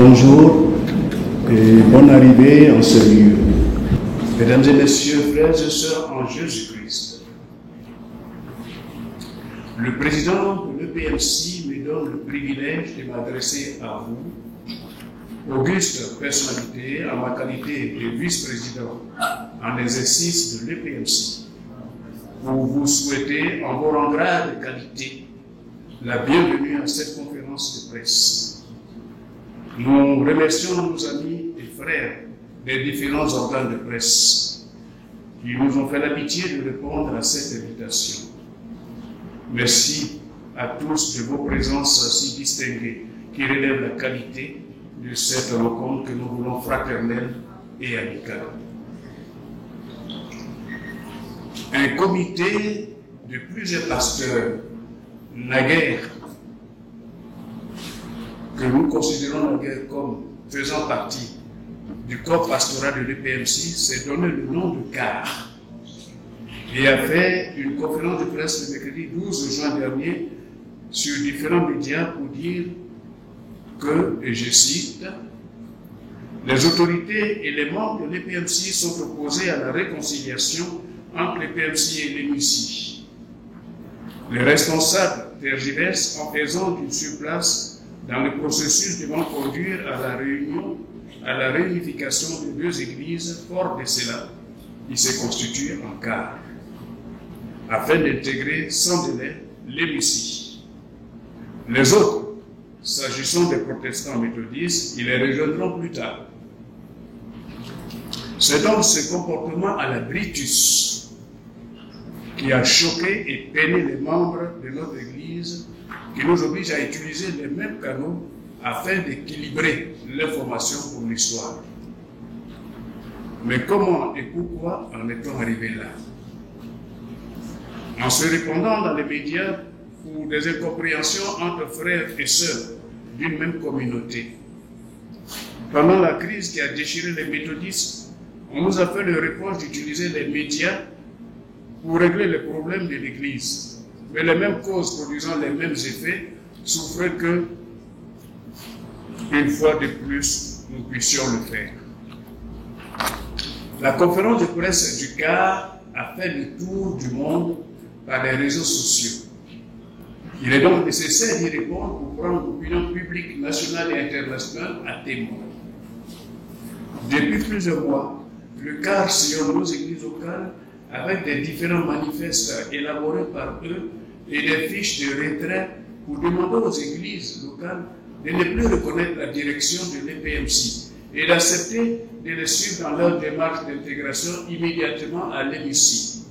Bonjour et bonne arrivée en ce lieu. Mesdames et messieurs, frères et sœurs en Jésus-Christ, le président de l'EPMC me donne le privilège de m'adresser à vous, auguste personnalité, en ma qualité de vice-président en exercice de l'EPMC, pour vous souhaiter en vos rangs grades de qualité la bienvenue à cette conférence de presse. Nous remercions nos amis et frères des différents organes de presse qui nous ont fait l'amitié de répondre à cette invitation. Merci à tous de vos présences si distinguées qui relèvent la qualité de cette rencontre que nous voulons fraternelle et amicale. Un comité de plusieurs pasteurs, naguère, que nous considérons naguère comme faisant partie du corps pastoral de l'EPMC, s'est donné le nom de CAR et a fait une conférence de presse le mercredi 12 juin dernier sur différents médias pour dire que, et je cite, les autorités et les membres de l'EPMC sont opposés à la réconciliation entre l'EPMC et l'EMICI. Les responsables tergiversent en faisant d'une surplace dans le processus devant conduire à la réunification de deux églises. Fort de cela, il se constitue en CAR, afin d'intégrer sans délai l'EMICI. Les autres, s'agissant des protestants méthodistes, ils les rejoindront plus tard. C'est donc ce comportement à la Brutus qui a choqué et peiné les membres de notre Église, qui nous oblige à utiliser les mêmes canaux afin d'équilibrer l'information pour l'histoire. Mais comment et pourquoi en est-on arrivé là? En se répandant dans les médias pour des incompréhensions entre frères et sœurs d'une même communauté. Pendant la crise qui a déchiré les méthodistes, on nous a fait le reproche d'utiliser les médias pour régler les problèmes de l'Église. Mais les mêmes causes produisant les mêmes effets souffraient que, une fois de plus, nous puissions le faire. La conférence de presse du CAR a fait le tour du monde par les réseaux sociaux. Il est donc nécessaire d'y répondre pour prendre l'opinion publique nationale et internationale à témoin. Depuis plusieurs mois, le CAR sillonne nos églises locales avec des différents manifestes élaborés par eux et des fiches de retrait pour demander aux églises locales de ne plus reconnaître la direction de l'EPMC et d'accepter de les suivre dans leur démarche d'intégration immédiatement à l'EMICI.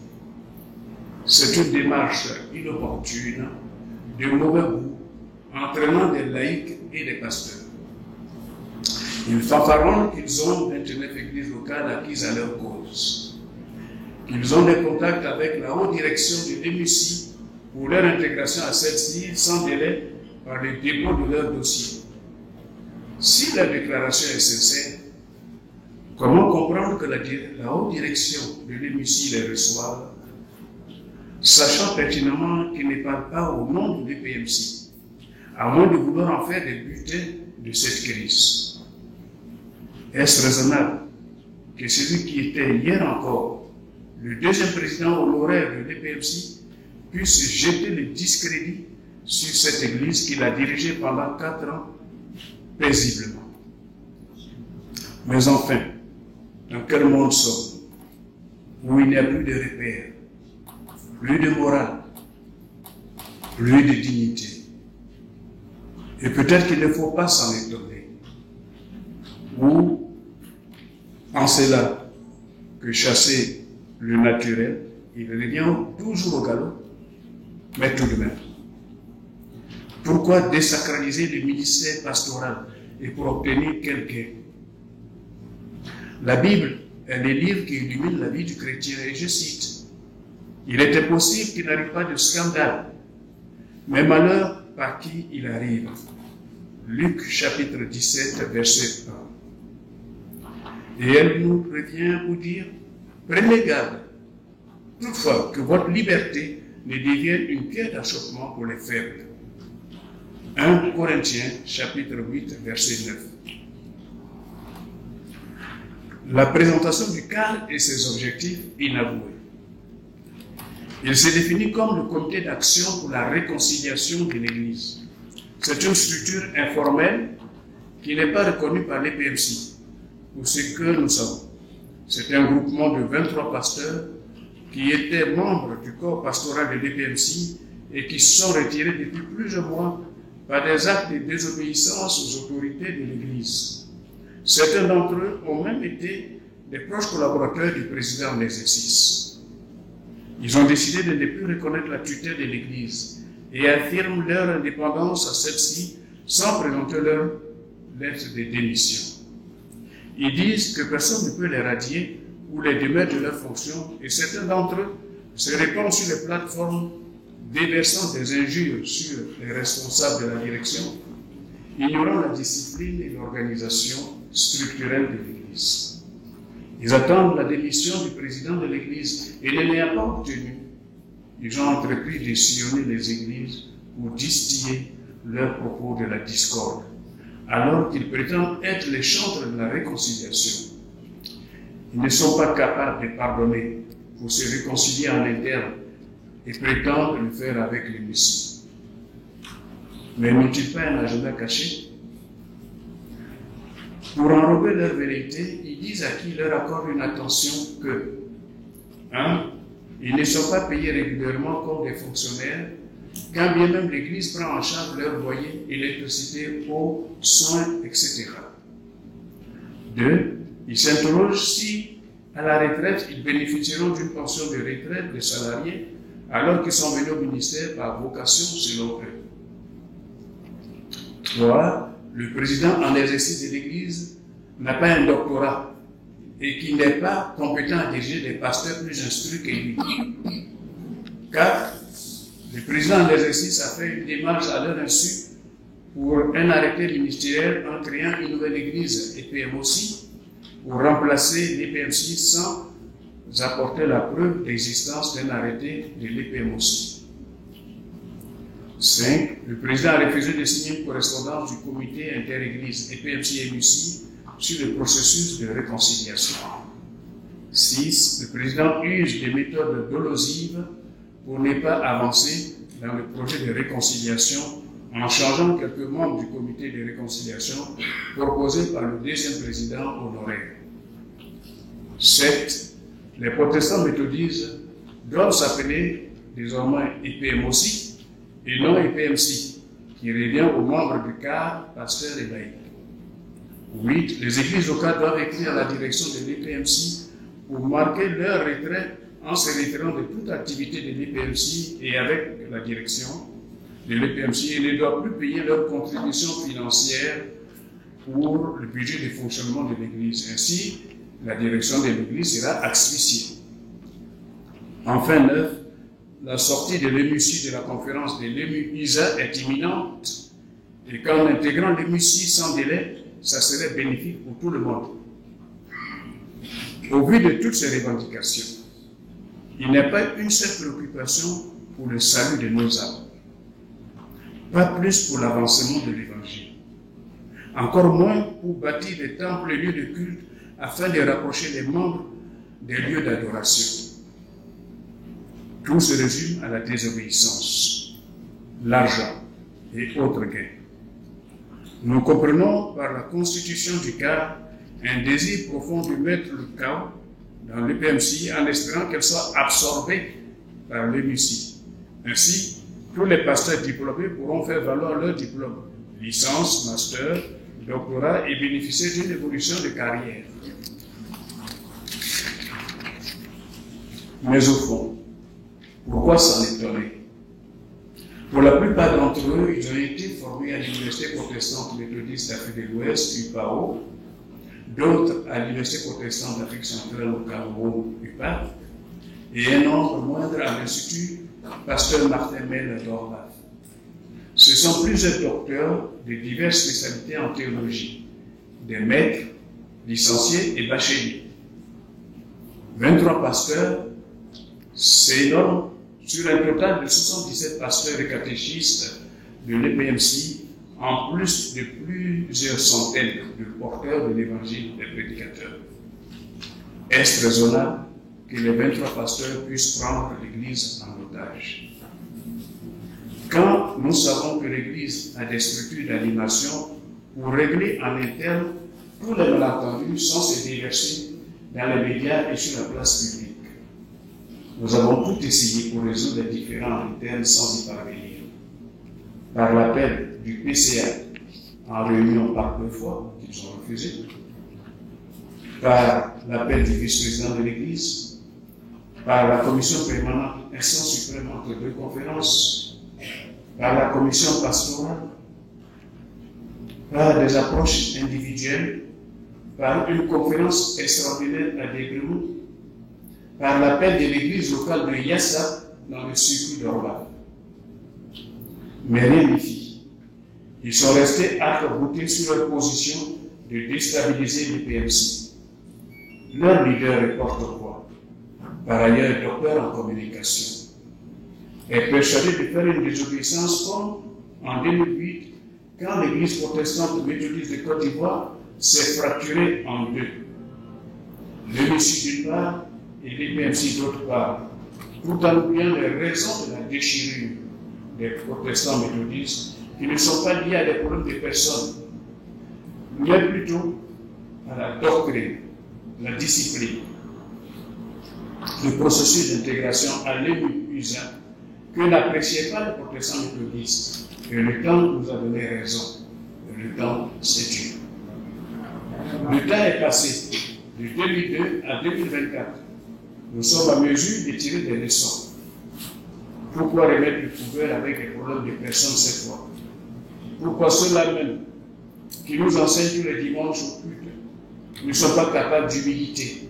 C'est une démarche inopportune, de mauvais goût, entraînant des laïcs et des pasteurs. Ils fanfaronnent qu'ils ont 29 églises locales acquises à leur cause, qu'ils ont des contacts avec la haute direction de l'EMICI pour leur intégration à celle-ci sans délai par le dépôt de leur dossier. Si la déclaration est sincère, comment comprendre que la haute direction de l'EMICI les reçoive, sachant pertinemment qu'ils ne parlent pas au nom de l'EPMC, à moins de vouloir en faire des butins de cette crise? Est-ce raisonnable que celui qui était hier encore le deuxième président honoraire de l'EPMC puisse jeter le discrédit sur cette église qu'il a dirigée pendant 4 ans paisiblement? Mais enfin, dans quel monde sommes-nous où il n'y a plus de repères, plus de morale, plus de dignité? Et peut-être qu'il ne faut pas s'en étonner. Ou penser là que chasser le naturel, il revient toujours au galop, mais tout de même. Pourquoi désacraliser le ministère pastoral et pour obtenir quel gain? La Bible est le livre qui illumine la vie du chrétien, et je cite, « Il est impossible qu'il n'arrive pas de scandale, mais malheur par qui il arrive. » Luc chapitre 17, verset 1. Et elle nous prévient pour dire, prenez garde, toutefois que votre liberté ne devienne une pierre d'achoppement pour les faibles. 1 Corinthiens chapitre 8, verset 9. la présentation du cadre et ses objectifs inavoués. Il s'est défini comme le comité d'action pour la réconciliation de l'Église. C'est une structure informelle qui n'est pas reconnue par l'EPMC, pour ce que nous savons. C'est un groupement de 23 pasteurs qui étaient membres du corps pastoral de l'EPMC et qui se sont retirés depuis plusieurs mois par des actes de désobéissance aux autorités de l'Église. Certains d'entre eux ont même été des proches collaborateurs du président en exercice. Ils ont décidé de ne plus reconnaître la tutelle de l'Église et affirment leur indépendance à celle-ci sans présenter leur lettre de démission. Ils disent que personne ne peut les radier ou les démettre de leurs fonctions et certains d'entre eux se répandent sur les plateformes déversant des injures sur les responsables de la direction, ignorant la discipline et l'organisation structurelle de l'Église. Ils attendent la démission du président de l'Église et ne l'ayant pas obtenu, ils ont entrepris de sillonner les églises pour distiller leurs propos de la discorde, alors qu'ils prétendent être les chantres de la réconciliation. Ils ne sont pas capables de pardonner pour se réconcilier en interne et prétendent le faire avec les messies. Mais n'ont-ils pas un agenda caché? Pour enrober leur vérité, ils disent à qui leur accorde une attention que 1. Ils ne sont pas payés régulièrement comme des fonctionnaires, quand bien même l'Église prend en charge leur loyer, électricité, eau, soins, etc. 2. Ils s'interrogent si, à la retraite, ils bénéficieront d'une pension de retraite des salariés alors qu'ils sont venus au ministère par vocation selon eux. 3. Le président en exercice de l'Église n'a pas un doctorat et qu'il n'est pas compétent à diriger des pasteurs plus instruits que lui. 4. Le président en exercice a fait une démarche à leur insu pour un arrêté ministériel en créant une nouvelle église EPMOC pour remplacer l'EPMC sans apporter la preuve d'existence d'un arrêté de l'EPMOC. 5. Le président a refusé de signer une correspondance du comité interéglise EPMC-MUC sur le processus de réconciliation. 6. Le président use des méthodes dolosives pour ne pas avancer dans le projet de réconciliation en changeant quelques membres du comité de réconciliation proposé par le deuxième président honoraire. 7. Les protestants méthodistes doivent s'appeler désormais EPMOC et non EPMC, qui revient aux membres du cadre, pasteurs et laïcs. 8. Les églises locales doivent écrire à la direction de l'EPMC pour marquer leur retrait en se retirant de toute activité de l'EPMC et avec la direction de l'EPMC et ne doivent plus payer leurs contributions financières pour le budget de fonctionnement de l'Église. Ainsi, la direction de l'Église sera asphyxiée. Enfin, 9. La sortie de l'EMUCI de la conférence de l'EMU-ISA est imminente et qu'en intégrant l'EMUCI sans délai, ça serait bénéfique pour tout le monde. Au vu de toutes ces revendications, il n'y a pas une seule préoccupation pour le salut de nos âmes, pas plus pour l'avancement de l'Évangile, encore moins pour bâtir des temples et lieux de culte afin de rapprocher les membres des lieux d'adoration. Tout se résume à la désobéissance, l'argent et autres gains. Nous comprenons par la constitution du cadre un désir profond de mettre le chaos dans l'EPMC en espérant qu'elle soit absorbée par l'EMUC. Ainsi, tous les pasteurs diplômés pourront faire valoir leur diplôme, licence, master, doctorat et bénéficier d'une évolution de carrière. Mais au fond, pourquoi s'en étonner? Pour la plupart d'entre eux, ils ont été formés à l'Université protestante méthodiste d'Afrique de l'Ouest, UPAO, d'autres à l'Université protestante d'Afrique centrale au Cameroun, UPAC, et un nombre moindre à l'Institut Pasteur Martin Mel d'Orval. Ce sont plusieurs docteurs de diverses spécialités en théologie, des maîtres, licenciés et bacheliers. 23 pasteurs, c'est énorme, sur un total de 77 pasteurs et catéchistes de l'EPMC, en plus de plusieurs centaines de porteurs de l'évangile des prédicateurs. Est-ce raisonnable que les 23 pasteurs puissent prendre l'Église en otage? Quand nous savons que l'Église a des structures d'animation pour régler en interne tous les malentendus sans se déverser dans les médias et sur la place publique. Nous avons tout essayé pour résoudre les différends internes sans y parvenir. Par l'appel du PCA en réunion par 2 fois, qu'ils ont refusé, par l'appel du vice-président de l'Église, par la commission permanente instance suprême entre 2 conférences, par la commission pastorale, par des approches individuelles, par une conférence extraordinaire à Dégremont, par l'appel de l'église locale de Yassa dans le circuit d'Orba. Mais rien n'y fit. Ils sont restés arc-boutés sur leur position de déstabiliser les PMC. Leur leader est porte-voix, par ailleurs docteur en communication, est persuadé de faire une désobéissance comme en 2008, quand l'église protestante méthodiste de Côte d'Ivoire s'est fracturée en 2. Le Messie d'une part et les PMC d'autre part, tout en oubliant les raisons de la déchirure des protestants méthodistes qui ne sont pas liés à des problèmes de personnes, mais plutôt à la doctrine, la discipline, le processus d'intégration à l'épuisant que n'appréciaient pas les protestants méthodistes. Et le temps nous a donné raison. Et le temps, c'est Dieu. Le temps est passé de 2002 à 2024. Nous sommes à mesure de tirer des leçons. Pourquoi remettre le couvert avec les problèmes de personnes cette fois? Pourquoi ceux-là même qui nous enseignent tous les dimanches au culte ne sont pas capables d'humilité,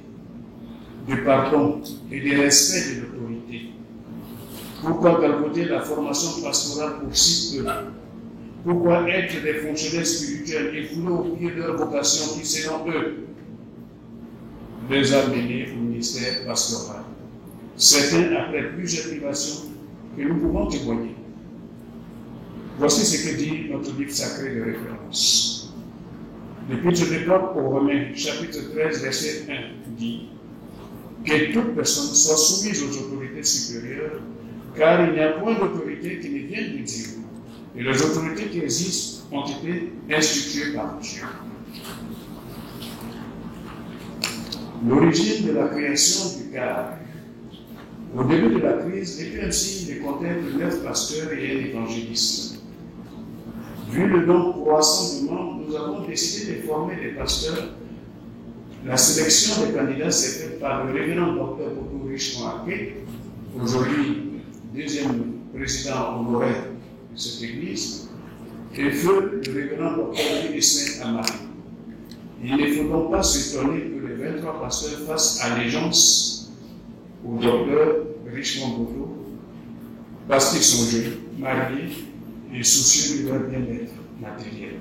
de pardon et de respect de l'autorité? Pourquoi galvauder la formation pastorale pour si peu? Pourquoi être des fonctionnaires spirituels et vouloir oublier leur vocation qui, selon eux, les a menés au ministère pastoral? Certains, après plusieurs privations, que nous pouvons témoigner. Voici ce que dit notre livre sacré de référence. L'Épître de Paul aux Romains, chapitre 13, verset 1, dit que toute personne soit soumise aux autorités supérieures, car il n'y a point d'autorité qui ne vienne de Dieu. Et les autorités qui existent ont été instituées par Dieu. L'origine de la création du CAR. Au début de la crise, les PMC ne comptaient que 9 pasteurs et un évangéliste. Vu le nombre croissant du monde, nous avons décidé de former des pasteurs. La sélection des candidats s'est faite par le révérend docteur Bodo Richemont-Aké, aujourd'hui deuxième président honoraire de cette église, et feu le révérend docteur Ismaël Amari. Il ne faut donc pas s'étonner que les 23 pasteurs fassent allégeance au docteur Richemont-Bodo, parce qu'ils sont jeunes, mariés et soucieux de leur bien-être matériel.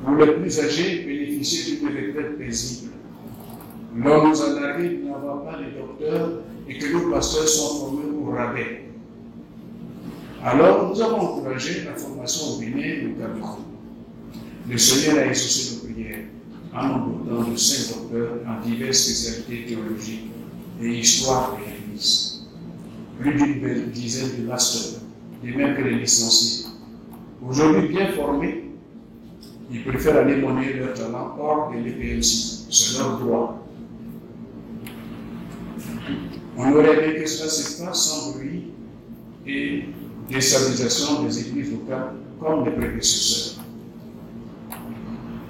Pour les plus âgés, bénéficier d'une retraite paisible. L'on nous a nargué de n'avoir pas de docteurs et que nos pasteurs sont formés au rabais. Alors, nous avons encouragé la formation au Bénin et au Cameroun. Le Seigneur a exaucé nos prières en embauchant de 5 docteurs en diverses spécialités théologiques et histoire de l'Église. Plus d'une dizaine de masters, et même que les licenciés. Aujourd'hui bien formés, ils préfèrent aller monnayer leur talent hors de l'EPMC. C'est leur droit. On aurait aimé que cela se fasse sans bruit et déstabilisation des églises locales comme les prédécesseurs.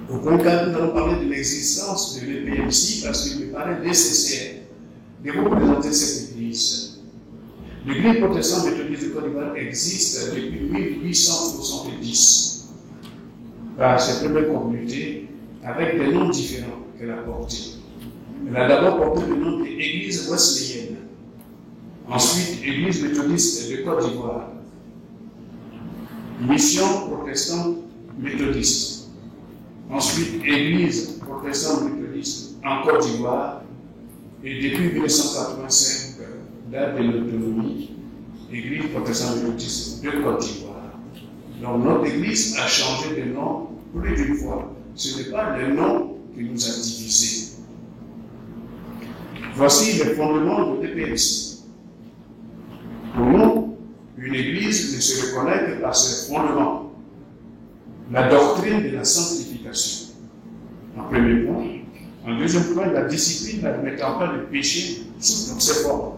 Au contraire, nous allons parler de l'existence de l'EPMC parce qu'il me paraît nécessaire de représenter cette église. L'église protestante méthodiste de Côte d'Ivoire existe depuis 1870 par ses premières communautés avec des noms différents qu'elle a portés. Elle a d'abord porté le nom d'Église wesleyenne, ensuite Église méthodiste de Côte d'Ivoire, Mission protestante méthodiste, ensuite Église protestante méthodiste en Côte d'Ivoire, et depuis 1985, date de l'autonomie, Église protestante méthodiste de Côte d'Ivoire. Donc notre Église a changé de nom plus d'une fois. Ce n'est pas le nom qui nous a divisés. Voici les fondements de l'EPMC. Pour nous, une église ne se reconnaît que par ses fondements. La doctrine de la sanctification, en premier point. En deuxième point, la discipline n'admettant pas le péché sous toutes ses formes.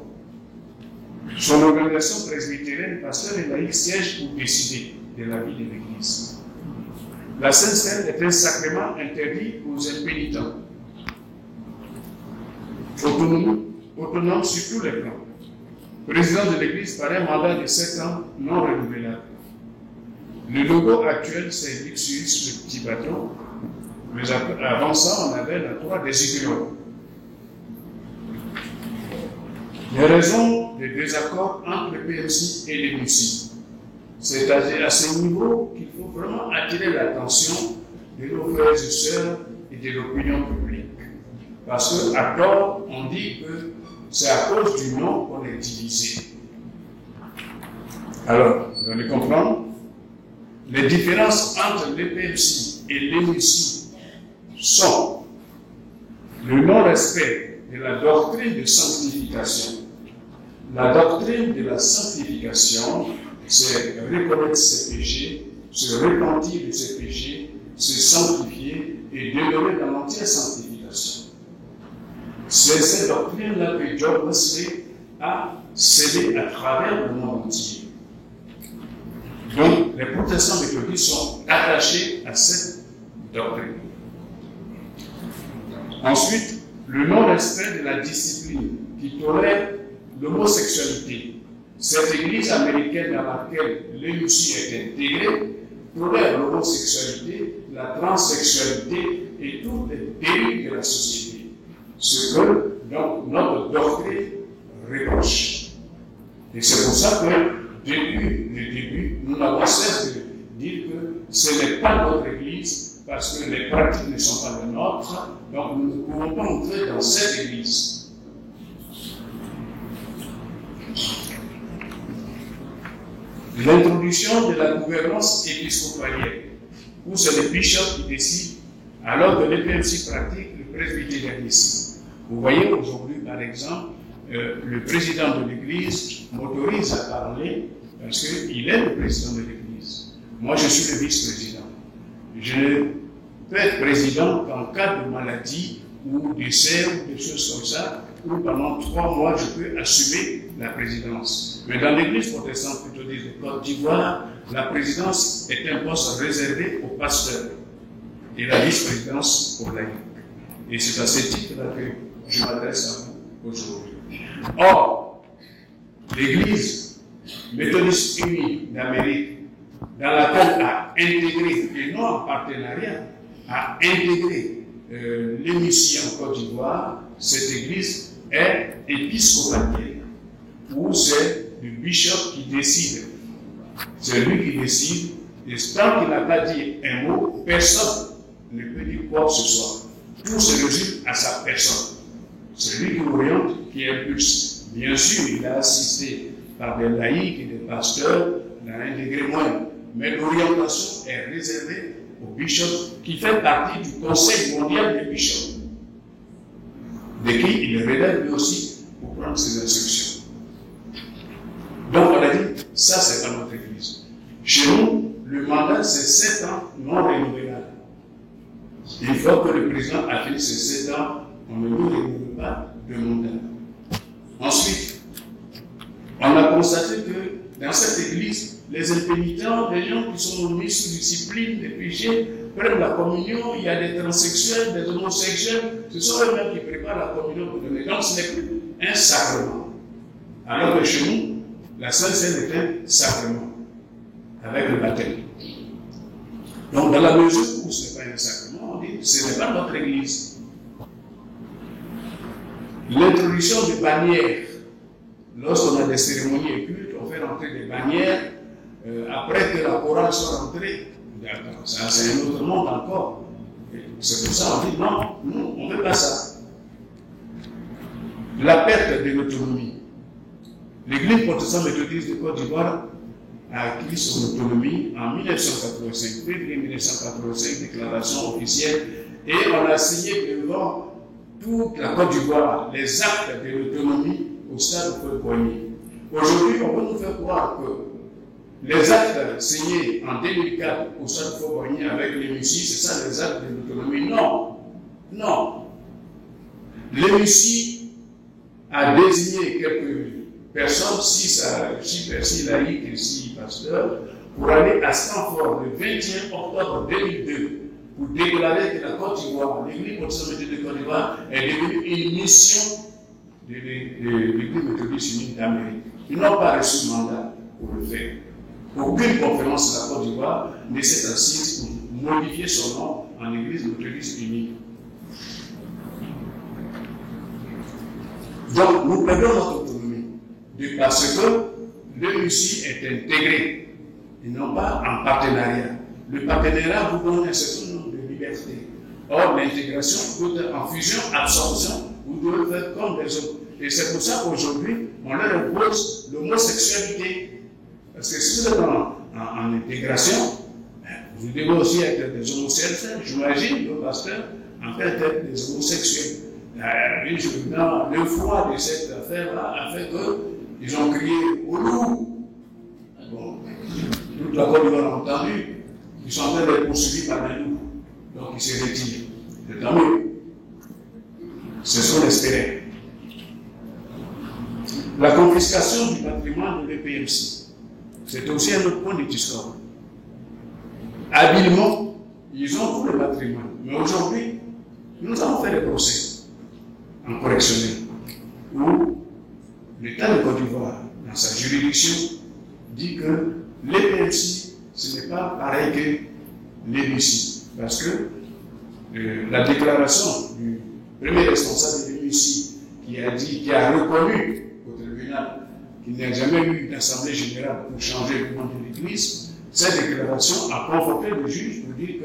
Son organisation presbytérienne, pasteur et laïque siège pour décider de la vie de l'Église. La Sainte Seine est un sacrement interdit aux impénitents. Autonome sur tous les plans. Président de l'Église par un mandat de 7 ans non renouvelable. Le logo actuel s'indique sur ce petit bateau, mais avant ça, on avait la croix des Ignorants. Les raisons des désaccords entre le PMC et les MUSI. C'est à ce niveau qu'il faut vraiment attirer l'attention de nos frères et sœurs et de l'opinion publique. Parce qu'à tort, on dit que c'est à cause du nom qu'on est divisé. Alors, vous allez comprendre, les différences entre l'EPMC et l'EMUSI sont le non-respect de la doctrine de sanctification. La doctrine de la sanctification, c'est reconnaître ses péchés, se repentir de ses péchés, se sanctifier et demeurer dans l'entière sanctification. C'est cette doctrine-là que John Wesley a scellée à travers le monde entier. Donc, les protestants méthodistes sont attachés à cette doctrine. Ensuite, le non-respect de la discipline qui tolère l'homosexualité. Cette église américaine à laquelle l'EMUSI est intégrée tolère l'homosexualité, la transsexualité et toutes les dérives de la société. Ce que donc notre doctrine reproche. Et c'est pour ça que depuis le début, nous n'avons cessé de dire que ce n'est pas notre église parce que les pratiques ne sont pas les nôtres, donc nous ne pouvons pas entrer dans cette église. L'introduction de la gouvernance épiscopalienne, où c'est le bishop qui décide, alors que l'EPMC pratique le presbytérianisme. Vous voyez aujourd'hui, par exemple, le président de l'Église m'autorise à parler parce qu'il est le président de l'Église. Moi, je suis le vice-président. Je ne peux être président qu'en cas de maladie ou décès ou des choses comme ça, où pendant 3 mois, je peux assumer la présidence. Mais dans l'Église protestante méthodiste de Côte d'Ivoire, la présidence est un poste réservé aux pasteurs et la vice-présidence aux laïcs. Et c'est à ce titre-là que je m'adresse à vous aujourd'hui. Or, l'Église méthodiste unie d'Amérique, dans laquelle a intégré, et non en partenariat, a intégré l'EMUSI en Côte d'Ivoire, cette Église est épiscopalienne, où c'est le bishop qui décide. C'est lui qui décide, et tant qu'il n'a pas dit un mot, personne ne peut dire quoi que ce soit. Tout se résume à sa personne. C'est lui qui oriente, qui impulse. Bien sûr, il a assisté par des laïcs et des pasteurs dans un degré moyen. Mais l'orientation est réservée au bishop qui fait partie du Conseil mondial des bishops, de qui il relève lui aussi pour prendre ses instructions. Donc on a dit, ça c'est pas notre église. Chez nous, le mandat c'est 7 ans non renouvelables. Une fois que le président a fini ses 7 ans, on ne lui renouvelle pas de mandat. Ensuite, on a constaté que dans cette église, les impénitents, les gens qui sont mis sous discipline des péchés, prennent la communion, il y a des transsexuels, des homosexuels, ce sont eux-mêmes qui préparent la communion pour donner. Donc ce n'est plus un sacrement. Alors que chez nous, la Sainte Seine est un sacrement, avec le baptême. Donc dans la mesure où ce n'est pas un sacrement, on dit ce n'est pas notre église. L'introduction des bannières, lorsqu'on a des cérémonies et cultes, on fait rentrer des bannières, après que la chorale soit rentrée, ça c'est un autre monde encore. C'est pour ça qu'on dit non, nous on ne veut pas ça. La perte de l'autonomie. L'Église protestante méthodiste de Côte d'Ivoire a acquis son autonomie en 1985, février 1985, déclaration officielle, et on a signé devant toute la Côte d'Ivoire les actes de l'autonomie au stade de Poigny. Aujourd'hui, on veut nous faire croire que les actes signés en 2004 au stade de Poigny avec l'EMUCI, c'est ça les actes de l'autonomie. Non, non. L'EMUCI a désigné quelques personnes, 6 laïcs et 6 pasteurs, pour aller à Stanford le 21 octobre 2002 pour déclarer que la Côte d'Ivoire, l'Église protestante de Côte d'Ivoire, est devenue une mission de l'Église méthodiste unie d'Amérique. Ils n'ont pas reçu mandat pour le faire. Aucune conférence de la Côte d'Ivoire ne s'est assise pour modifier son nom en Église méthodiste unie. Donc, nous perdons notre autonomie parce que l'EMUCI est intégré et non pas en partenariat. Le partenariat vous donne un certain nombre de libertés. Or, l'intégration doit être en fusion, absorption, vous devez faire comme les autres. Et c'est pour ça qu'aujourd'hui, on leur impose l'homosexualité. Parce que si vous êtes en intégration, vous devez aussi être des homosexuels. J'imagine le pasteur en fait être des homosexuels. Le froid de cette affaire-là a fait qu'ils ont crié au loup. Bon, toute la Côte d'Ivoire a entendu. Ils sont en train d'être poursuivis par les loups. Donc ils se retirent. C'est tant mieux. C'est ce qu'on espérait. La confiscation du patrimoine de l'EPMC, c'est aussi un autre point de discorde. Habilement, ils ont tout le patrimoine. Mais aujourd'hui, nous avons fait des procès en correctionnel où l'État de Côte d'Ivoire, dans sa juridiction, dit que l'EPMC, ce n'est pas pareil que l'EMUCI. Parce que la déclaration du premier responsable de l'EMUCI qui a reconnu au tribunal qu'il n'y a jamais eu d'assemblée générale pour changer le nom de l'Église, cette déclaration a conforté le juge pour dire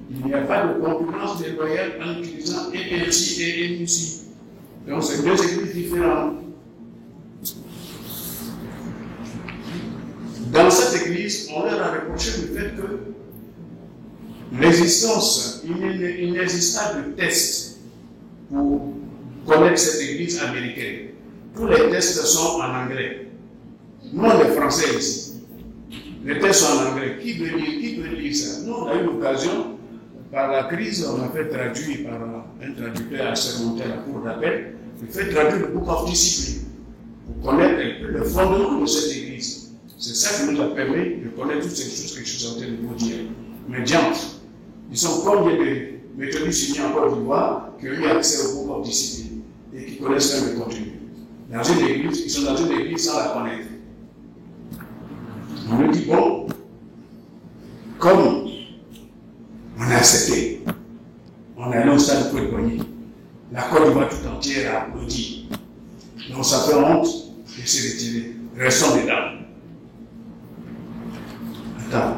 qu'il n'y a pas de concurrence déloyale en utilisant EPMC et EMUCI. Donc c'est deux églises différentes. Dans cette église, on leur a reproché le fait que l'existence, il n'existe pas de test pour connaître cette église américaine. Tous les tests sont en anglais. Nous, on est français ici. Les tests sont en anglais. Qui peut lire ça? Nous, on a eu l'occasion, par la crise, on a fait traduire par un traducteur assermenté à la cour d'appel, il fait traduire le Book of Discipline pour connaître un peu le fondement de cette église. C'est ça qui nous a permis de connaître toutes ces choses que je suis en train de vous dire. Mais diantre, ils sont combien de méthodistes unis en Côte d'Ivoire qui ont eu accès au Book of Discipline et qui connaissent même le contenu. Dans une église, ils sont dans une église sans la connaître. On nous dit, bon, comme on a accepté, on est allé au stade de Poigny, la Côte d'Ivoire tout entière a applaudi. Donc ça fait honte de se retirer. Restons dedans. Attends,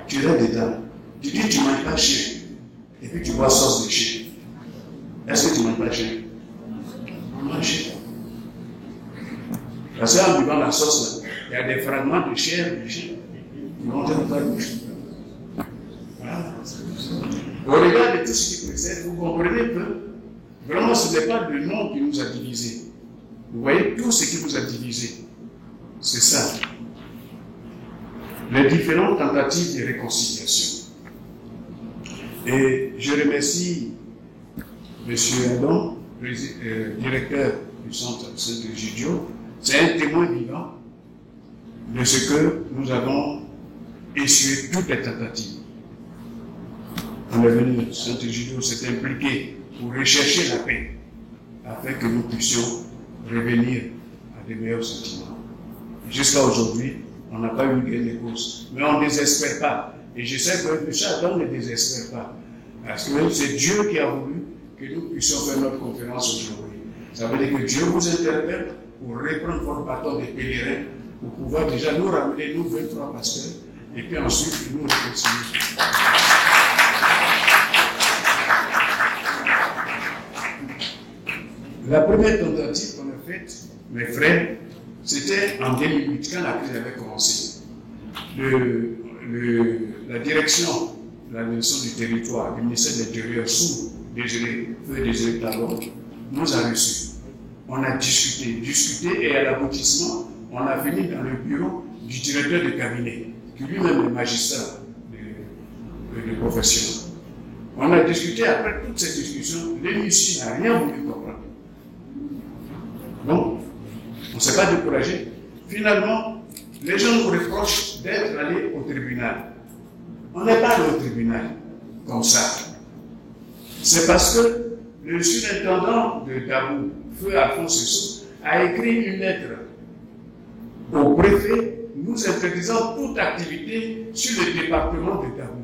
tu restes dedans. Tu dis tu ne manges pas chien. Et puis tu bois sauce de chien. Est-ce que tu ne manges pas chien? On mange chien. Parce qu'en buvant la sauce, il y a des fragments de chair de chien qui vont être dans la bouche. Voilà. Au regard de tout ce qui précède, vous comprenez que vraiment ce n'est pas le nom qui nous a divisés. Vous voyez tout ce qui nous a divisés. C'est ça. Les différentes tentatives de réconciliation. Et je remercie M. Adam, directeur du centre Saint-Egidio. C'est un témoin vivant de ce que nous avons essuyé toutes les tentatives. On est venu, Saint-Egidio s'est impliqué pour rechercher la paix, afin que nous puissions revenir à des meilleurs sentiments. Jusqu'à aujourd'hui, on n'a pas eu gain de cause. Mais on ne désespère pas. Et je sais que M. Adam ne désespère pas. Parce que c'est Dieu qui a voulu que nous puissions faire notre conférence aujourd'hui. Ça veut dire que Dieu vous interpelle pour reprendre votre bâton de pèlerin, pour pouvoir déjà nous ramener, nous 23 pasteurs, et puis ensuite nous continuer. La première tentative qu'on a faite, mes frères, c'était en 2008, quand la crise avait commencé. La direction de l'administration du territoire, du ministère de l'Intérieur, sous Désiré Talon, nous a reçus. On a discuté et à l'aboutissement, on a fini dans le bureau du directeur de cabinet, qui lui-même est magistrat de profession. On a discuté, après toutes ces discussions, l'hémicycle n'a rien voulu comprendre. Donc, on ne s'est pas découragé. Finalement, les gens nous reprochent d'être allés au tribunal. On n'est pas allé au tribunal comme ça. C'est parce que le surintendant de Dabou, Feu Alphonse Sessou, a écrit une lettre au préfet nous interdisant toute activité sur le département de Dabou.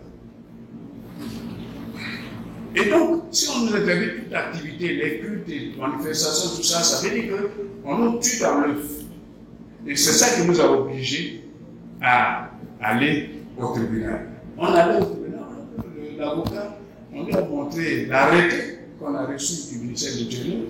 Et donc, si on nous interdit toute activité, les cultes, les manifestations, tout ça, ça veut dire qu'on nous tue dans l'œuf. Et c'est ça qui nous a obligés à aller au tribunal. On allait au tribunal, l'avocat, on lui a montré l'arrêté qu'on a reçu du ministère de l'Intérieur.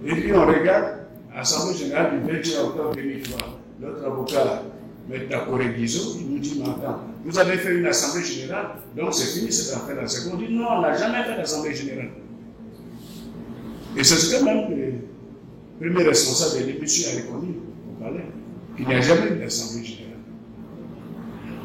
Et puis on regarde l'Assemblée générale du 21 octobre 2003. Notre avocat, M. Takoré Guizot, il nous dit, mais attends, vous avez fait une assemblée générale, donc c'est fini cette affaire. La seconde dit, non, on n'a jamais fait d'assemblée générale. Et c'est ce que même le premier responsable de l'émission a reconnu au palais, qu'il n'y a jamais eu d'assemblée générale.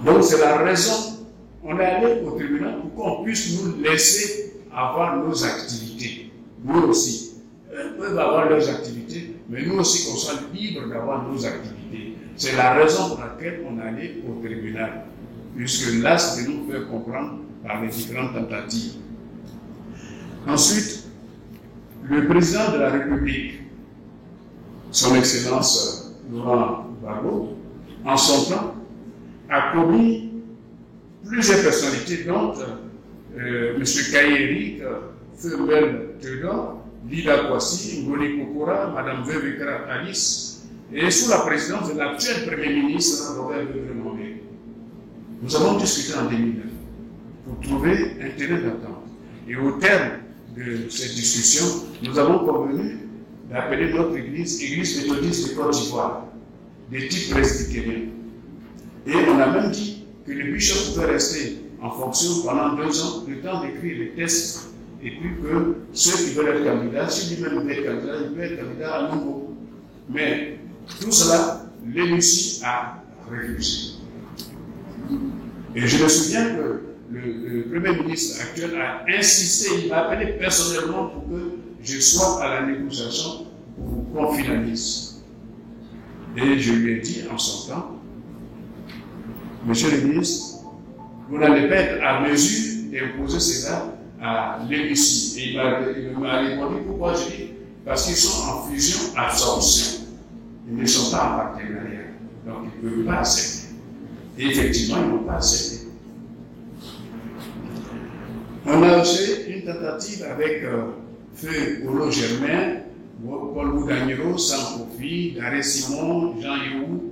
Donc c'est la raison, on est allé au tribunal pour qu'on puisse nous laisser avoir nos activités. Nous aussi. Eux peuvent avoir leurs activités, mais nous aussi qu'on soit libres d'avoir nos activités. C'est la raison pour laquelle on est allé au tribunal. Puisque là, c'est de nous faire comprendre par les différentes tentatives. Ensuite, le président de la République, son Excellence Laurent Gbagbo, en son temps, a commis plusieurs personnalités, dont M. Kayeri, Femel Tedor, Lida Kwasi, Ngoni Kokora, Mme Vevekra Alice, et sous la présidence de l'actuel Premier ministre Robert Begremondé. Nous avons discuté en 2009 pour trouver un terrain d'entente. Et au terme de cette discussion, nous avons convenu d'appeler notre église méthodiste de Côte d'Ivoire, des types presbytériens. Et on a même dit que le bishop pouvait rester en fonction pendant 2 ans, le temps d'écrire les tests, et puis que ceux qui veulent être candidats, si lui-même veut être candidat, il peut être candidat à nouveau. Mais tout cela, l'hémicycle a refusé. Et je me souviens que le Premier ministre actuel a insisté, il m'a appelé personnellement pour que je sois à la négociation pour qu'on finalise. Et je lui ai dit en son temps, Monsieur le ministre, vous n'allez pas être à mesure d'imposer cela à l'hémicycle. Et il m'a répondu pourquoi. Je dis parce qu'ils sont en fusion-absorption. Ils ne sont pas en partenariat. Donc ils ne peuvent pas accepter. Et effectivement, ils n'ont pas accepté. On a aussi une tentative avec Feu Olo Germain, Paul Boudagnero, Sam Kofi, Daré Simon, Jean Yehou,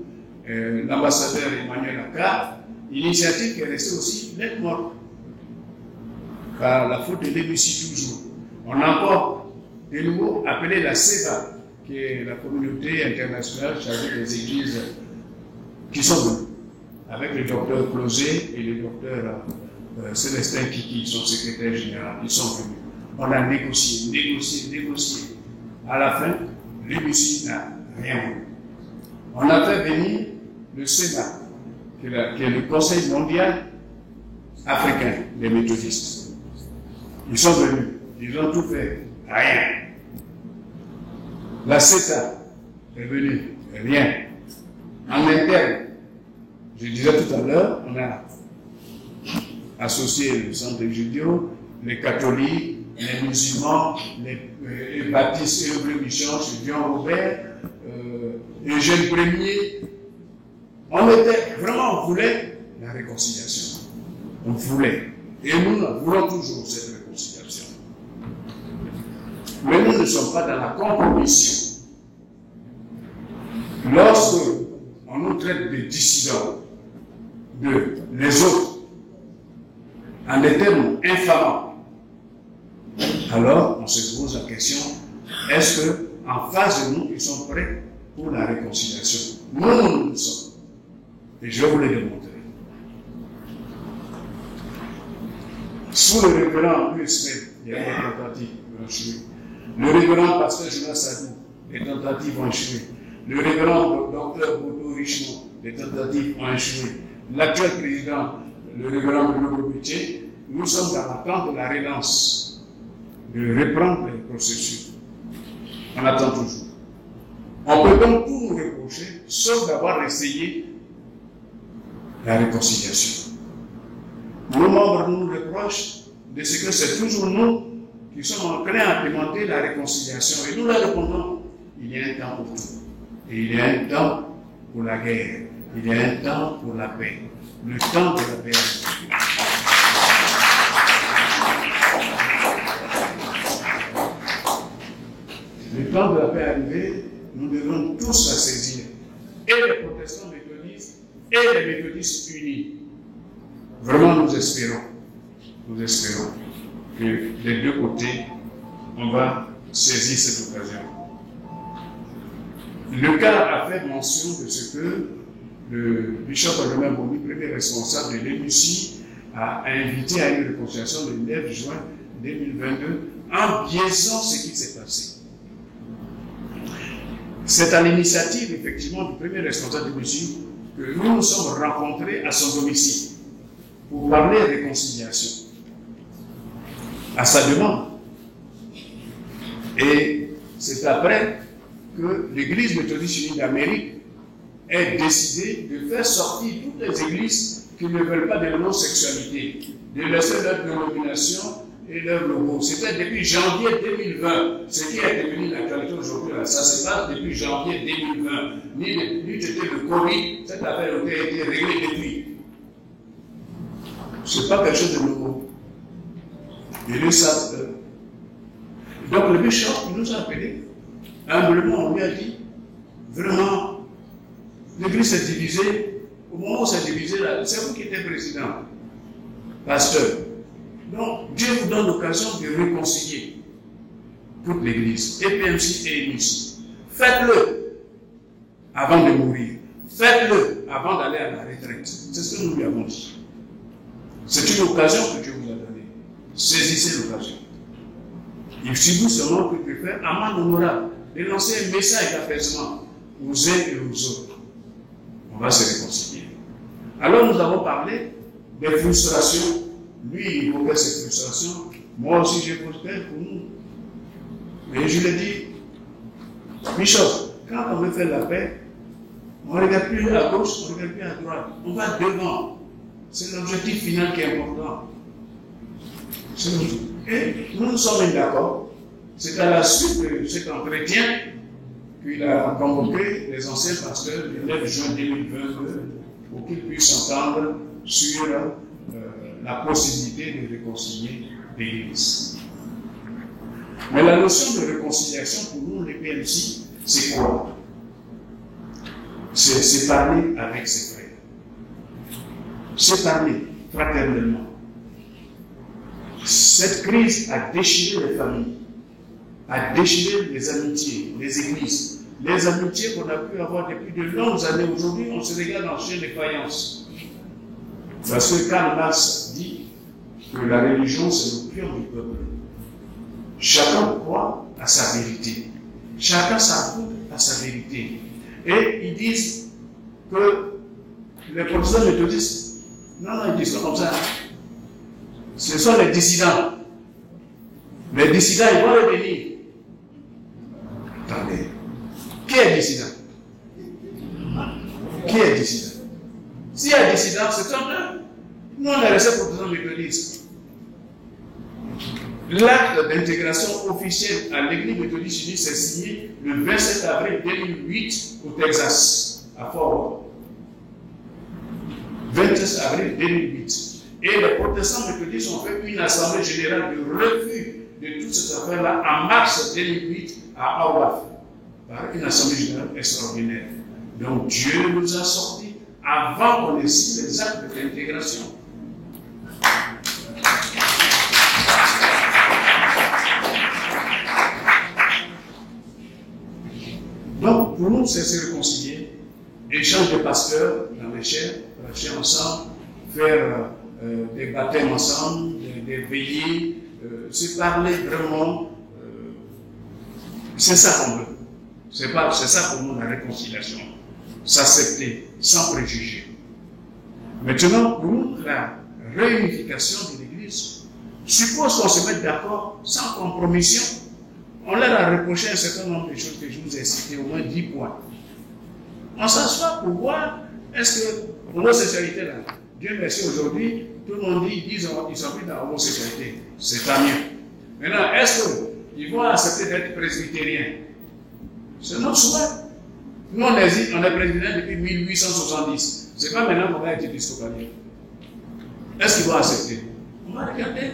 l'ambassadeur Emmanuel Aka, initiative qui est restée aussi lettre morte. Par la faute de l'hémicycle toujours. On a encore de nouveau appelé la CEVA, qui est la communauté internationale chargée des églises qui sont venues, avec le docteur Closet et le docteur Célestin Kiki, son secrétaire général. Ils sont venus. On a négocié. À la fin, l'hémicycle n'a rien voulu. On a fait venir le Sénat, qui est le Conseil mondial africain des méthodistes. Ils sont venus, ils ont tout fait, rien. La CETA est venue, rien. En interne, je disais tout à l'heure, on a associé le centre de Judio, les catholiques, les musulmans, les baptistes et les missions, chez Dion Robert, les jeunes premiers. On voulait la réconciliation. On voulait. Et nous voulons toujours cette réconciliation. Mais nous ne sommes pas dans la compromission. Lorsque on nous traite de dissidents, de les autres, en des termes infamants, alors on se pose la question, est-ce qu'en face de nous, ils sont prêts pour la réconciliation? Nous le sommes. Et je vais vous le démontrer. Sous le révérend USP il y a des tentatives qui vont échouer. Le révérend pasteur Jonas Sadou, les tentatives vont échouer. Le révérend docteur Bodo Richemont, les tentatives ont échoué. L'actuel président, le révérend Bruno Bobitier, nous sommes dans l'attente de la relance, de reprendre les processus. On attend toujours. On peut donc tout nous reprocher, sauf d'avoir essayé la réconciliation. Nos membres nous reprochent de ce que c'est toujours nous qui sommes enclins à demander la réconciliation. Et nous leur répondons, il y a un temps pour tout. Et il y a un temps pour la guerre. Il y a un temps pour la paix. Le temps de la paix. Le temps de la paix arrivé, nous devons tous la saisir. Et les protestants méthodistes et les méthodistes unis. Vraiment, nous espérons que des deux côtés, on va saisir cette occasion. Le cas a fait mention de ce que le bishop Romain Bomi, premier responsable de l'EMUCI, a invité à une réconciliation le 9 juin 2022 en biaisant ce qui s'est passé. C'est à l'initiative, effectivement, du premier responsable de l'EMUCI que nous nous sommes rencontrés à son domicile pour parler de réconciliation. À sa demande. Et c'est après que l'Église méthodiste unie d'Amérique ait décidé de faire sortir toutes les églises qui ne veulent pas de l'homosexualité, de laisser leur dénomination et leur logo. C'était depuis janvier 2020, ce qui est devenu l'actualité aujourd'hui. Ça se passe depuis janvier 2020. Ni depuis le Covid, cette affaire a été réglée depuis. Ce n'est pas quelque chose de nouveau. Et le savent. Donc le bishop nous a appelé, humblement, on lui a dit, vraiment, l'église s'est divisée, au moment où c'est divisé, c'est vous qui êtes président, pasteur. Donc Dieu vous donne l'occasion de réconcilier toute l'église, EPMC et EMUCI. Faites-le avant de mourir. Faites-le avant d'aller à la retraite. C'est ce que nous lui avons dit. C'est une occasion que Dieu vous a donnée. Saisissez l'occasion. Il suffit seulement que de faire amende honorable, de lancer un message d'apaisement aux uns et aux autres. On va se réconcilier. Alors nous avons parlé des frustrations. Lui, il évoquait ces frustrations. Moi aussi, j'ai posté pour nous. Et je lui ai dit, Bishop, quand on veut faire la paix, on ne regarde plus à gauche, on ne regarde plus à droite. On va devant. C'est l'objectif final qui est important. Et nous sommes mis d'accord. C'est à la suite de cet entretien qu'il a convoqué les anciens pasteurs le 9 juin 2022 pour qu'ils puissent s'entendre sur la possibilité de réconcilier l'Église. Mais la notion de réconciliation pour nous, les PMC, c'est quoi? C'est parler avec ses frères. C'est parler fraternellement. Cette crise a déchiré les familles, a déchiré les amitiés, les églises, les amitiés qu'on a pu avoir depuis de longues années. Aujourd'hui, on se regarde en chien de faïence. Parce que Karl Marx dit que la religion, c'est l'opium du peuple. Chacun croit à sa vérité. Chacun s'accoude à sa vérité. Et ils disent que les protestants méthodistes, non, ils disent pas comme ça. Ce sont les dissidents. Les dissidents, ils vont revenir. Attendez. Qui est dissident? Qui est dissident? S'il y a dissident, c'est un eux. Nous, on est restés protestants méthodistes. L'acte d'intégration officielle à l'Église méthodiste unie s'est signé le 27 avril 2008 au Texas, à Fort Worth. 27 avril 2008. Et les protestants méthodistes ont fait une assemblée générale de refus de toute cette affaire-là en mars 2008 à Orwaf, par une assemblée générale extraordinaire. Donc Dieu nous a sortis avant qu'on ait signé les actes d'intégration. Donc pour nous, c'est se réconcilier, échange de pasteurs dans les chaires, prêcher ensemble, faire des baptêmes ensemble, des veillées, c'est parler vraiment, c'est ça qu'on veut. C'est ça pour nous la réconciliation. S'accepter sans préjugés. Maintenant, pour nous, la réunification de l'Église suppose qu'on se mette d'accord sans compromission. On leur a reproché un certain nombre de choses que je vous ai citées, au moins 10 points. On s'assoit pour voir, est-ce que l'homosexualité là, Dieu merci aujourd'hui, tout le monde dit, ils sont pris dans l'homosexualité, c'est pas mieux. Maintenant, est-ce qu'ils vont accepter d'être presbytériens? C'est notre souhait. Nous, on est président depuis 1870. C'est pas maintenant qu'on va être épiscopalien. Est-ce qu'ils vont accepter? On va regarder.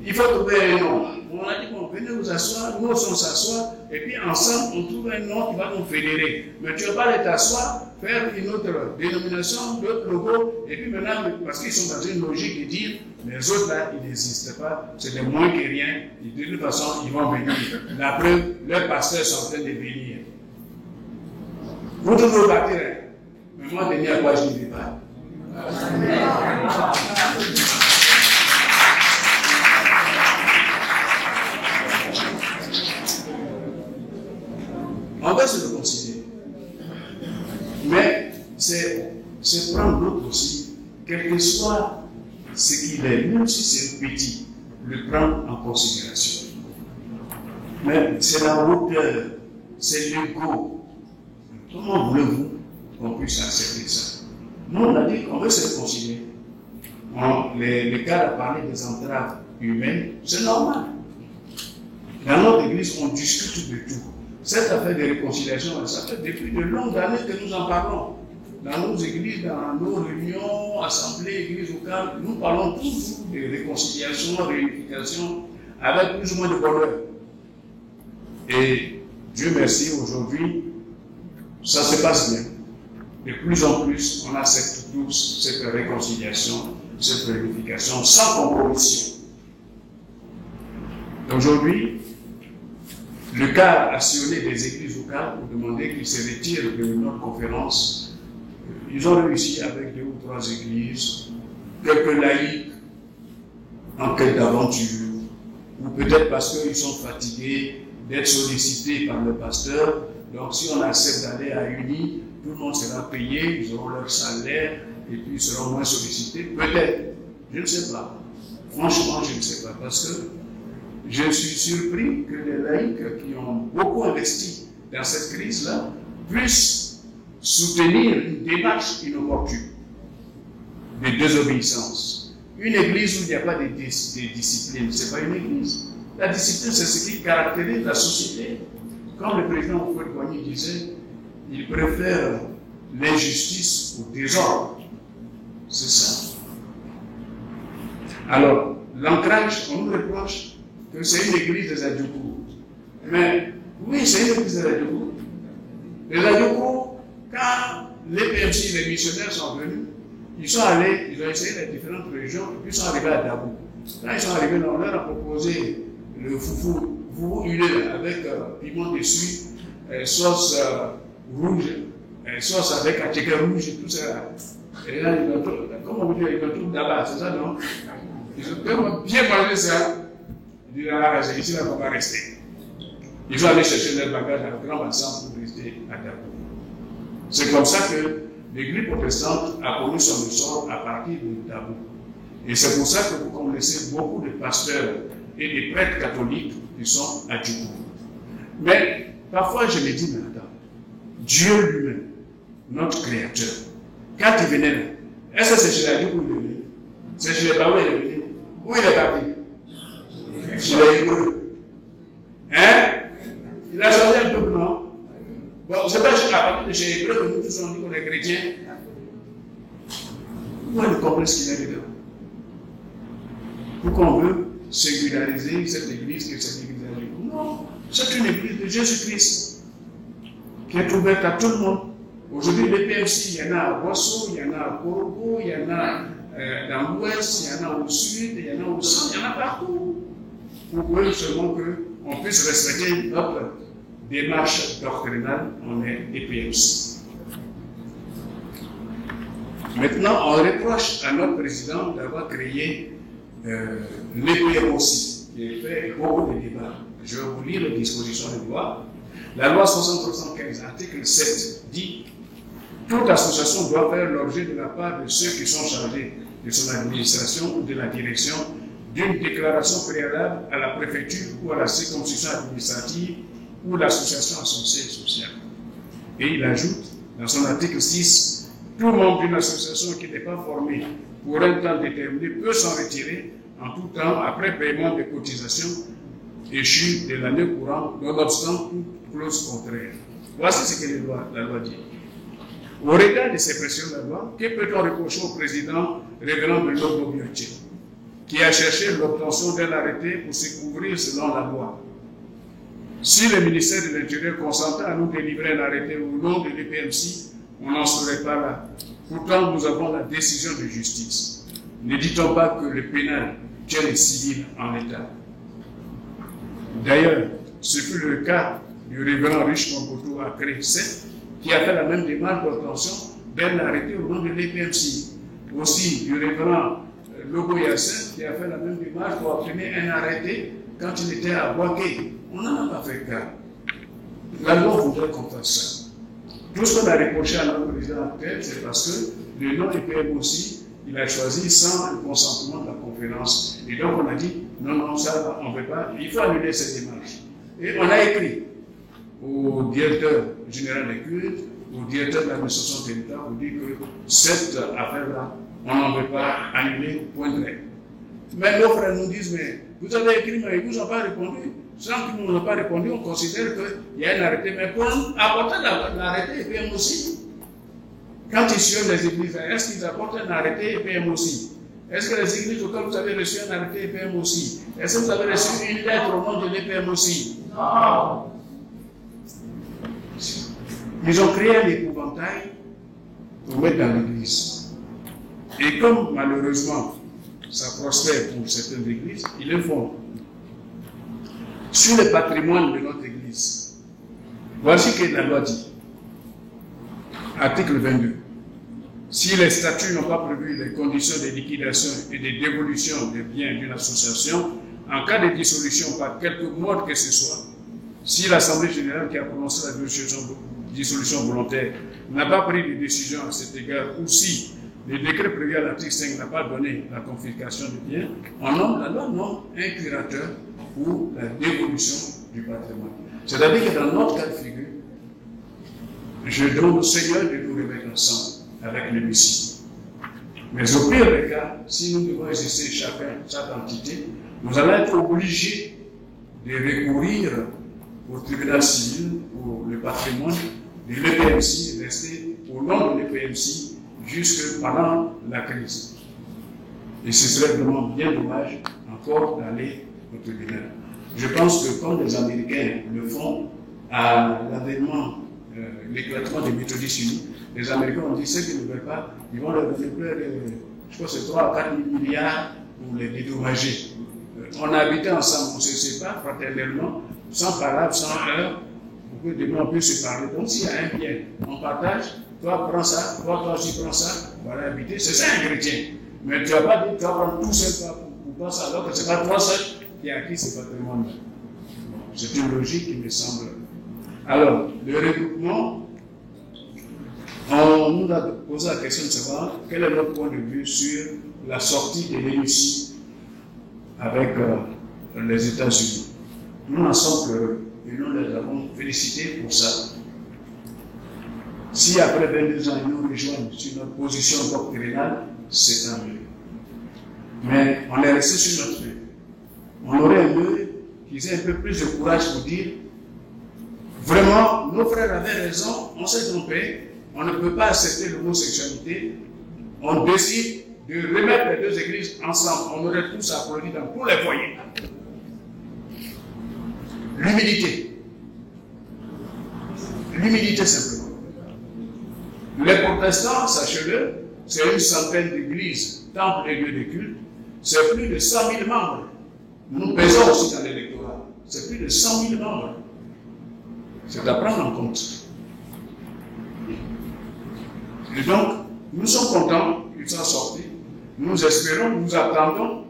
Il faut trouver un nom. On a dit, bon, venez vous asseoir, nous on s'assoit, et puis ensemble, on trouve un nom qui va nous fédérer. Mais tu ne vas pas aller t'asseoir, faire une autre dénomination, d'autres logos, et puis maintenant, parce qu'ils sont dans une logique de dire, les autres là, ils n'existent pas, c'est des moins que rien, et de toute façon, ils vont venir. La preuve, leurs pasteurs sont en train de venir. Vous devez partir, hein? Mais moi, Denis, à quoi je ne vais pas. On va se réconcilier. Mais c'est prendre l'autre aussi, quel que soit ce qu'il est, même si c'est petit, le prendre en considération. Mais c'est la hauteur, c'est l'ego. Comment voulez-vous qu'on puisse accepter ça? Nous, on a dit qu'on veut se réconcilier. Les cas de parler des entraves humaines, c'est normal. Dans notre église, on discute de tout. Cette affaire de réconciliation, ça fait depuis de longues années que nous en parlons. Dans nos églises, dans nos réunions, assemblées, églises locales, nous parlons toujours de réconciliation, réunification, avec plus ou moins de bonheur. Et Dieu merci, aujourd'hui, ça se passe bien. De plus en plus, on accepte tous cette réconciliation, cette réunification, sans compromission. Aujourd'hui, le cas a sillonné des églises locales pour demander qu'ils se retirent de notre conférence. Ils ont réussi avec 2 ou 3 églises, quelques laïcs en quête d'aventure, ou peut-être parce qu'ils sont fatigués d'être sollicités par le pasteur. Donc si on accepte d'aller à Uni, tout le monde sera payé, ils auront leur salaire, et puis ils seront moins sollicités. Peut-être, je ne sais pas. Franchement, je ne sais pas, parce que je suis surpris que les laïcs qui ont beaucoup investi dans cette crise-là puissent soutenir une démarche inopportune de désobéissance. Une église où il n'y a pas de discipline, ce n'est pas une église. La discipline, c'est ce qui caractérise la société. Comme le président Houphouët-Boigny disait, il préfère l'injustice au désordre. C'est ça. Alors, l'ancrage, on nous reproche que c'est une église des Adjougou. Mais oui, c'est une église des Adjougou. Les Adjougou, quand les PMC, les missionnaires sont venus, ils sont allés, ils ont essayé les différentes régions, et puis ils sont arrivés à Dabou. Quand ils sont arrivés, on leur a proposé le foufou huilé avec piment dessus, sauce rouge, sauce avec attiqué rouge et tout ça. Et là, comment vous dire, ils ont tout d'abord, c'est ça, non? Ils ont tellement bien mangé ça. Ils disent, ah, c'est ici là qu'on va rester. Ils vont aller chercher leur bagage dans le grand bassin pour rester à Dabou. C'est comme ça que l'église protestante a connu son essor à partir de Dabou. Et c'est pour ça que vous connaissez beaucoup de pasteurs et des prêtres catholiques qui sont à Djougou. Mais parfois je me dis, mais attends, Dieu lui-même, notre créateur, quand il venait là, est-ce que c'est chez la Djougou qu'il est venu? C'est chez les Baoué qu'il est venu? Où il est parti? Chez les Hébreux. Hein? Il a changé un peu, non? Bon, c'est pas à partir de chez les Hébreux que nous tous on dit qu'on est chrétiens. Pourquoi ne comprendre ce qu'il est dedans? Pourquoi on veut singulariser cette église que cette église est libre? Non, c'est une église de Jésus-Christ qui est ouverte à tout le monde. Aujourd'hui, les PMC, il y en a à Boisseau, il y en a à Korogo, il y en a dans l'ouest, il y en a au sud, il y en a au centre, il y en a partout. Pour que seulement qu'on puisse respecter notre démarche doctrinale, on est des PMC. Maintenant, on reproche à notre président d'avoir créé l'EPM aussi. qui fait beaucoup de débats. Je vais vous lire les dispositions de loi. La loi 675, article 7, dit « Toute association doit faire l'objet de la part de ceux qui sont chargés de son administration ou de la direction d'une déclaration préalable à la préfecture ou à la circonscription administrative ou l'association à son siège social. » Et il ajoute, dans son article 6, « Tout membre d'une association qui n'est pas formé pour un temps déterminé peut s'en retirer en tout temps après paiement des cotisations échues de l'année courante, nonobstant toute clause contraire. » Voici ce que la loi dit. Au regard de ces pressions de la loi, que peut-on reprocher au président révérend de l'ordre qui a cherché l'obtention d'un arrêté pour se couvrir selon la loi? Si le ministère de l'Intérieur consentait à nous délivrer un arrêté au nom de l'EPMC, on n'en serait pas là. Pourtant, nous avons la décision de justice. Ne dit-on pas que le pénal tient le civil en état? D'ailleurs, ce fut le cas du révérend Richemont Boto à Cré-7, qui a fait la même démarche d'obtention d'un arrêté au nom de l'EPMC. Aussi, du révérend Lobo Yassin, qui a fait la même démarche pour obtenir un arrêté quand il était à Boaké. On n'en a pas fait cas. La loi voudrait qu'on fasse ça. Tout ce qu'on a reproché à notre président actuel, c'est parce que le nom EPM aussi, il a choisi sans le consentement de la conférence. Et donc on a dit, non, ça, on ne veut pas, il faut annuler cette démarche. Et on a écrit au directeur général des cultes, au directeur de l'administration territoriale, pour dire que cette affaire-là, on n'en veut pas annuler, point de règle. Mais nos frères nous disent, mais vous avez écrit, mais ils ne vous ont pas répondu. Sans qu'ils ne nous ont pas répondu, on considère qu'il y a un arrêté. Mais pour apporter l'arrêté EPM aussi, quand ils sillonnent les églises, est-ce qu'ils apportent un arrêté EPM aussi? Est-ce que les églises auxquelles vous avez reçu un arrêté EPM aussi? Est-ce que vous avez reçu une lettre au nom de l'EPM aussi? Non. Ils ont créé un épouvantail pour mettre dans l'église. Et comme malheureusement, ça prospère pour certaines églises, ils le font. Sur le patrimoine de notre église, voici ce que la loi dit. Article 22. Si les statuts n'ont pas prévu les conditions de liquidation et de dévolution des biens d'une association, en cas de dissolution par quelque mode que ce soit, si l'Assemblée générale qui a prononcé la dissolution volontaire n'a pas pris de décision à cet égard, ou si le décret prévu à l'article 5 n'a pas donné la confiscation des biens, on nomme la loi non un curateur pour la dévolution du patrimoine. C'est-à-dire que dans notre cas de figure, je demande au Seigneur de nous remettre ensemble avec le Messie. Mais au pire des cas, si nous devons exercer chaque entité, nous allons être obligés de recourir au tribunal civil pour le patrimoine de l'EPMC, rester au nom de l'EPMC jusque pendant la crise. Et ce serait vraiment bien dommage encore d'aller au tribunal. Je pense que comme les Américains le font à l'avènement, l'éclatement des méthodistes unis, les Américains ont dit ceux qui ne veulent pas, ils vont leur donner plein de, je crois que c'est 3 à 4 milliards pour les dédommager. On a habité ensemble, on ne se sépare fraternellement, sans parole, sans heure, pour que demain on puisse se parler. Donc s'il y a un bien, on partage, toi prends ça, toi aussi prends ça, voilà habiter, c'est ça un chrétien. Mais tu n'as pas dit, tu vas prendre tout seul pour prendre ça, alors que ce n'est pas toi seul qui a acquis ce patrimoine. C'est une logique qui me semble. Alors, le regroupement, on nous a posé la question de savoir quel est notre point de vue sur la sortie de l'ENUCI avec les États-Unis. Nous n'en sommes que, et nous les avons félicités pour ça. Si après 22 ans, ils nous rejoignent sur notre position doctrinale, c'est tant mieux. Mais on est resté sur notre fait. On aurait aimé qu'ils aient un peu plus de courage pour dire vraiment, nos frères avaient raison, on s'est trompé, on ne peut pas accepter l'homosexualité, on décide de remettre les deux églises ensemble. On aurait tous applaudi dans tous les foyers. L'humilité. L'humilité simplement. Les protestants, sachez-le, c'est une centaine d'églises, temples et lieux de culte, c'est plus de 100 000 membres. Nous pesons aussi dans l'électorat. C'est plus de 100 000 membres. C'est à prendre en compte. Et donc, nous sommes contents qu'ils soient sortis. Nous espérons, nous attendons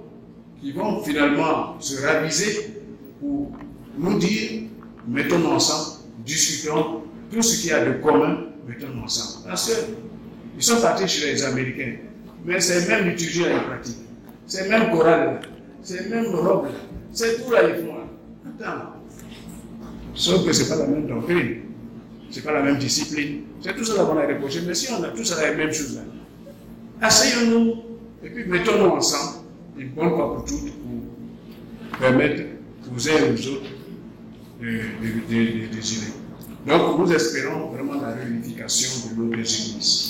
qui vont finalement se raviser pour nous dire, mettons-nous ensemble, discutons, tout ce qu'il y a de commun, mettons-nous ensemble. Parce qu'ils sont partis chez les Américains, mais c'est même liturgie et pratique, c'est même chorale, c'est même robe, c'est tout là ils font. Attends. Sauf que ce n'est pas la même doctrine, ce n'est pas la même discipline. C'est tout ça qu'on a reproché, mais si on a tous la même chose là, asseyons-nous et puis mettons-nous ensemble, une bonne fois pour toutes, pour permettre aux uns et aux autres de désirer. Donc nous espérons vraiment la réunification de nos deux églises.